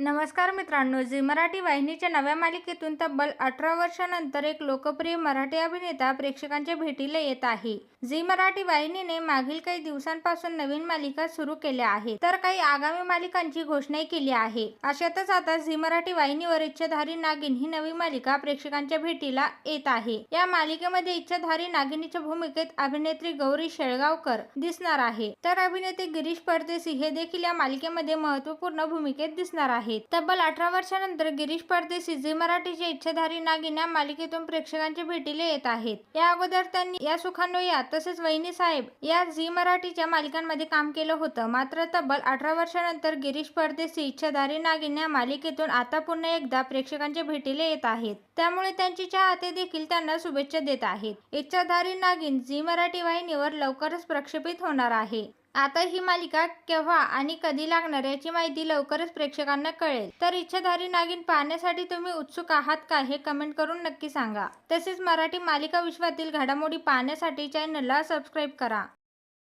नमस्कार मित्रांनो, झी मराठी वाहिनीच्या नव्या मालिकेतून तब्बल 18 वर्षांनंतर एक लोकप्रिय मराठी अभिनेता प्रेक्षकांच्या भेटीला येत आहे. झी मराठी वाहिनीने मागील काही दिवसांपासून नवीन मालिका सुरू केल्या आहेत, तर काही आगामी मालिकांची घोषणाही केली आहे. अशातच आता झी मराठी वाहिनीवर इच्छाधारी नागिन ही नवी मालिका प्रेक्षकांच्या भेटीला येत आहे. या मालिकेमध्ये इच्छाधारी नागिनीच्या भूमिकेत अभिनेत्री गौरी शेळगावकर दिसणार आहे, तर अभिनेते गिरीश परदेशी हे देखील या मालिकेमध्ये महत्त्वपूर्ण भूमिकेत दिसणार आहेत. तब्बल 18 वर्षांनंतर गिरीश परदेशी झी मराठीचे इच्छाधारी नागिन या मालिकेतून प्रेक्षकांच्या भेटीला येत आहेत. या अगोदर त्यांनी या सुखान्वया तसेच वहिनी साहेब या झी मराठीच्या मालिकांमध्ये काम केलं होतं. मात्र तब्बल 18 वर्षांनंतर गिरीश परदेशी इच्छाधारी नागिन या मालिकेतून आता पुन्हा एकदा प्रेक्षकांच्या भेटीला येत आहेत. त्यामुळे त्यांचे चाहते देखील त्यांना शुभेच्छा देत आहेत. इच्छाधारी नागिन झी मराठी वाहिनीवर लवकरच प्रक्षेपित होणार आहे. आता ही मालिका केव्हा आणि कधी लागणार याची माहिती लवकरच प्रेक्षकांना कळेल. तर इच्छाधारी नागिन पाहण्यासाठी तुम्ही उत्सुक आहात का, हे कमेंट करून नक्की सांगा. तसेच मराठी मालिका विश्वातील घडामोडी पाहण्यासाठी चॅनलला सबस्क्राईब करा.